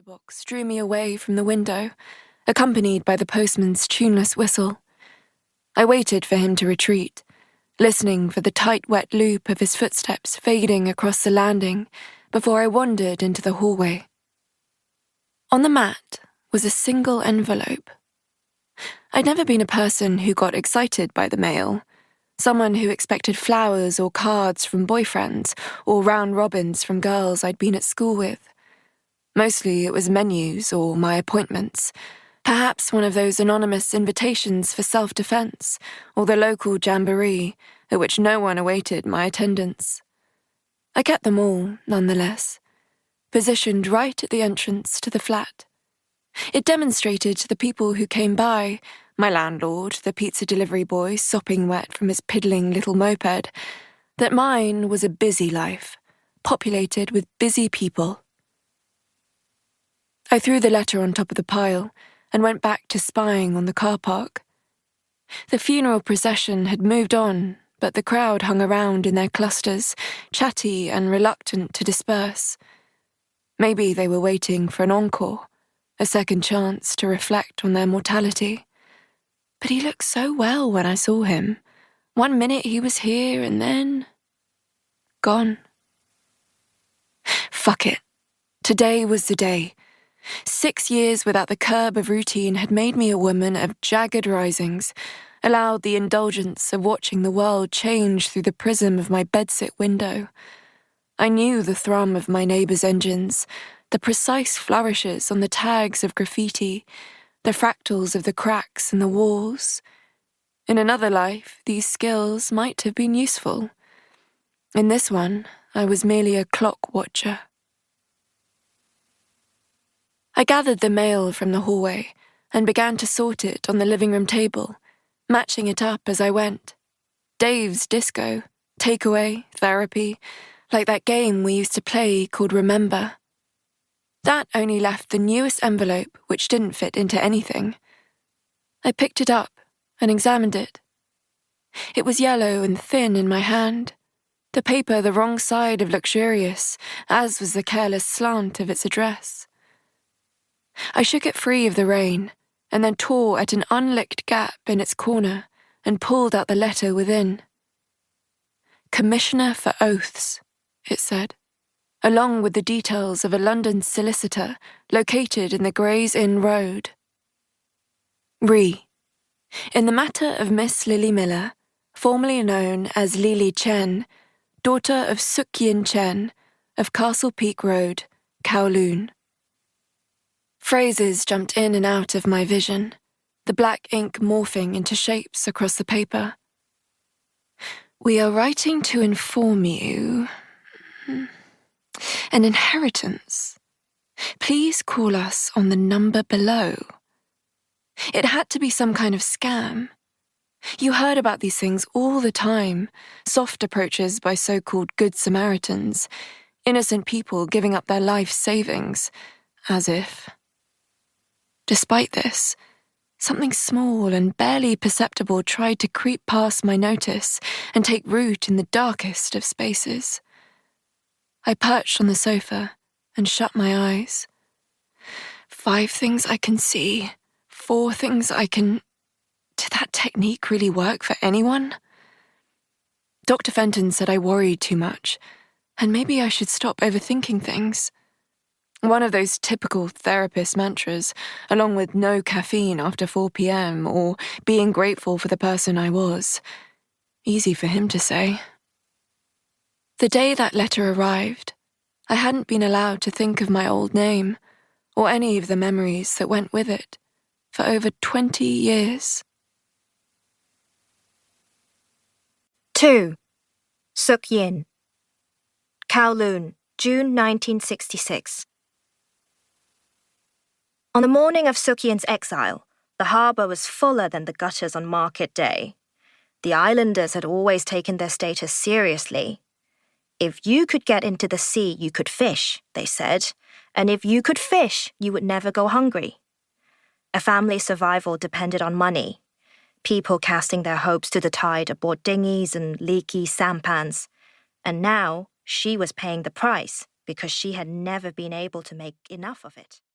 letterbox drew me away from the window, accompanied by the postman's tuneless whistle. I waited for him to retreat, listening for the tight, wet loop of his footsteps fading across the landing before I wandered into the hallway. On the mat was a single envelope. I'd never been a person who got excited by the mail, someone who expected flowers or cards from boyfriends or round robins from girls I'd been at school with. Mostly it was menus or my appointments, perhaps one of those anonymous invitations for self-defense or the local jamboree at which no one awaited my attendance. I kept them all, nonetheless, positioned right at the entrance to the flat. It demonstrated to the people who came by, my landlord, the pizza delivery boy sopping wet from his piddling little moped, that mine was a busy life, populated with busy people. I threw the letter on top of the pile and went back to spying on the car park. The funeral procession had moved on, but the crowd hung around in their clusters, chatty and reluctant to disperse. Maybe they were waiting for an encore, a second chance to reflect on their mortality. But he looked so well when I saw him. 1 minute he was here and then... gone. Fuck it. Today was the day. 6 years without the curb of routine had made me a woman of jagged risings, allowed the indulgence of watching the world change through the prism of my bedsit window. I knew the thrum of my neighbours' engines, the precise flourishes on the tags of graffiti, the fractals of the cracks in the walls. In another life, these skills might have been useful. In this one, I was merely a clock watcher. I gathered the mail from the hallway and began to sort it on the living room table, matching it up as I went. Dave's disco, takeaway, therapy, like that game we used to play called Remember. That only left the newest envelope, which didn't fit into anything. I picked it up and examined it. It was yellow and thin in my hand, the paper the wrong side of luxurious, as was the careless slant of its address. I shook it free of the rain, and then tore at an unlicked gap in its corner and pulled out the letter within. Commissioner for Oaths, it said, along with the details of a London solicitor located in the Gray's Inn Road. Re. In the matter of Miss Lily Miller, formerly known as Lily Chen, daughter of Sook-Yin Chen, of Castle Peak Road, Kowloon. Phrases jumped in and out of my vision, the black ink morphing into shapes across the paper. We are writing to inform you... an inheritance. Please call us on the number below. It had to be some kind of scam. You heard about these things all the time, soft approaches by so-called Good Samaritans, innocent people giving up their life savings, as if... Despite this, something small and barely perceptible tried to creep past my notice and take root in the darkest of spaces. I perched on the sofa and shut my eyes. 5 things I can see, 4 things I can... Did that technique really work for anyone? Dr. Fenton said I worried too much, and maybe I should stop overthinking things. One of those typical therapist mantras, along with no caffeine after 4 p.m. or being grateful for the person I was. Easy for him to say. The day that letter arrived, I hadn't been allowed to think of my old name, or any of the memories that went with it, for over 20 years. 2. Sook-Yin. Kowloon, June 1966. On the morning of Sook-Yin's exile, the harbour was fuller than the gutters on market day. The islanders had always taken their status seriously. If you could get into the sea, you could fish, they said, and if you could fish, you would never go hungry. A family's survival depended on money, people casting their hopes to the tide aboard dinghies and leaky sampans, and now she was paying the price because she had never been able to make enough of it.